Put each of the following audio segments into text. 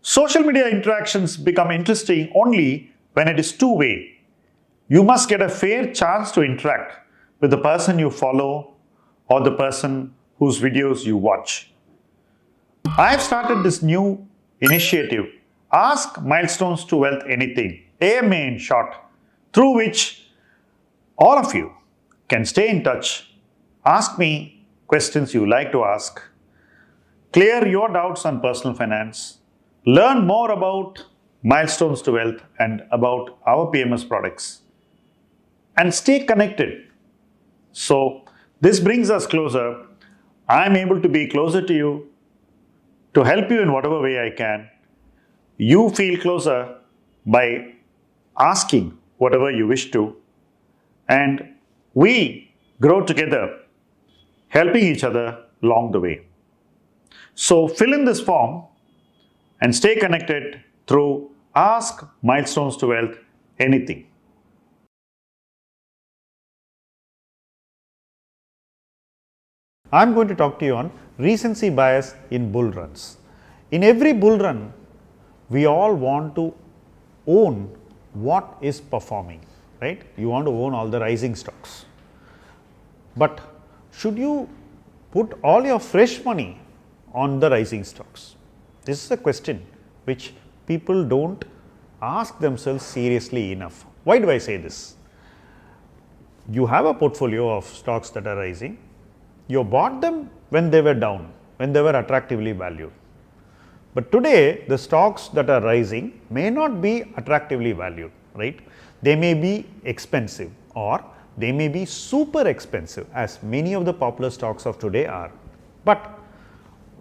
Social media interactions become interesting only when it is two-way. You must get a fair chance to interact with the person you follow or the person whose videos you watch. I have started this new initiative, Ask Milestones to Wealth Anything, AMA in short, through which all of you can stay in touch, ask me questions you like to ask, clear your doubts on personal finance, learn more about Milestones to Wealth and about our PMS products, and stay connected. So, this brings us closer. I'm able to be closer to you, to help you in whatever way I can. You feel closer by asking whatever you wish to, and we grow together, helping each other along the way. So fill in this form and stay connected through Ask Milestones to Wealth Anything. I'm going to talk to you on recency bias in bull runs. In every bull run, we all want to own what is performing, right? You want to own all the rising stocks. But should you put all your fresh money on the rising stocks? This is a question which people don't ask themselves seriously enough. Why do I say this? You have a portfolio of stocks that are rising. You bought them when they were down, when they were attractively valued. But today, the stocks that are rising may not be attractively valued, right? They may be expensive or they may be super expensive, as many of the popular stocks of today are. But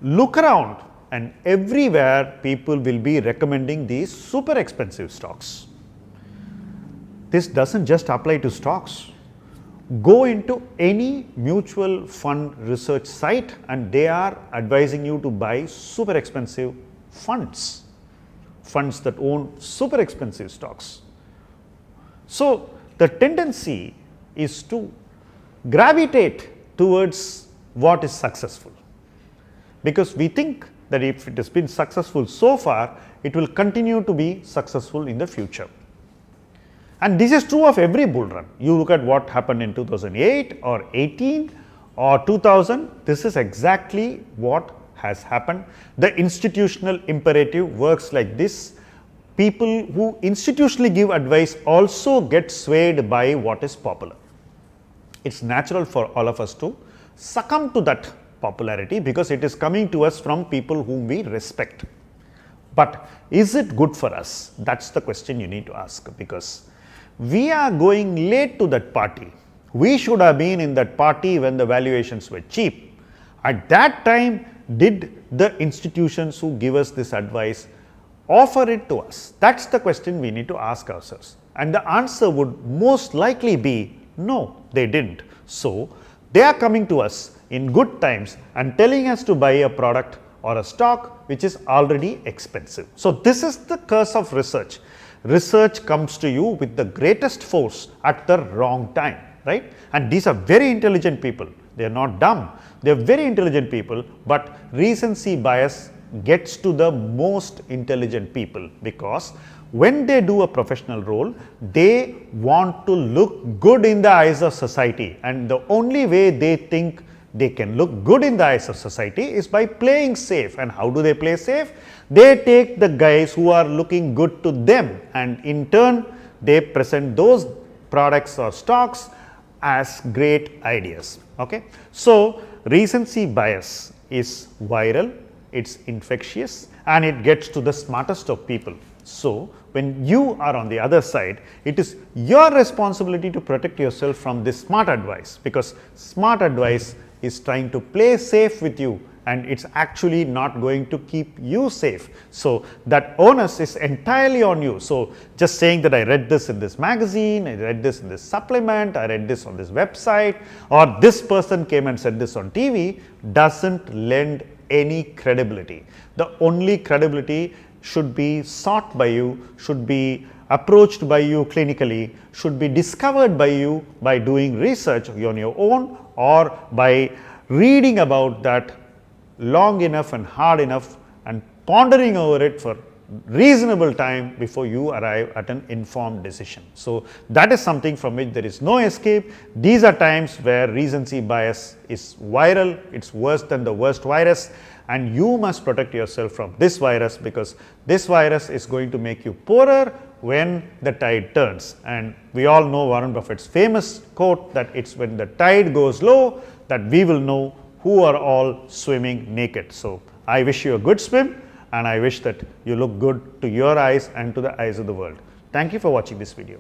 look around, and everywhere people will be recommending these super expensive stocks. This doesn't just apply to stocks. Go into any mutual fund research site and they are advising you to buy super expensive funds that own super expensive stocks. So the tendency is to gravitate towards what is successful, because we think that if it has been successful so far, it will continue to be successful in the future. And this is true of every bull run. You look at what happened in 2008 or 18 or 2000, this is exactly what has happened. The institutional imperative works like this. People who institutionally give advice also get swayed by what is popular. It's natural for all of us to succumb to that popularity because it is coming to us from people whom we respect. But is it good for us? That's the question you need to ask, because we are going late to that party. We should have been in that party when the valuations were cheap. At that time, did the institutions who give us this advice offer it to us? That's the question we need to ask ourselves. And the answer would most likely be no, they didn't. So they are coming to us in good times and telling us to buy a product or a stock which is already expensive. So this is the curse of research. Research comes to you with the greatest force at the wrong time, right? And these are very intelligent people. They are not dumb. They are very intelligent people, but recency bias gets to the most intelligent people, because when they do a professional role, they want to look good in the eyes of society, and the only way they think they can look good in the eyes of society is by playing safe. And how do they play safe? They take the guys who are looking good to them, and in turn they present those products or stocks as great ideas. Okay, so recency bias is viral, it's infectious, and it gets to the smartest of people. So when you are on the other side, it is your responsibility to protect yourself from this smart advice, because smart advice is trying to play safe with you and it's actually not going to keep you safe. So that onus is entirely on you. So just saying that I read this in this magazine, I read this in this supplement, I read this on this website, or this person came and said this on TV, doesn't lend any credibility. The only credibility should be sought by you, should be approached by you clinically, should be discovered by you by doing research on your own, or by reading about that long enough and hard enough and pondering over it for reasonable time before you arrive at an informed decision. So, that is something from which there is no escape. These are times where recency bias is viral, it is worse than the worst virus, and you must protect yourself from this virus, because this virus is going to make you poorer when the tide turns. And we all know Warren Buffett's famous quote that it's when the tide goes low that we will know who are all swimming naked. So, I wish you a good swim, and I wish that you look good to your eyes and to the eyes of the world. Thank you for watching this video.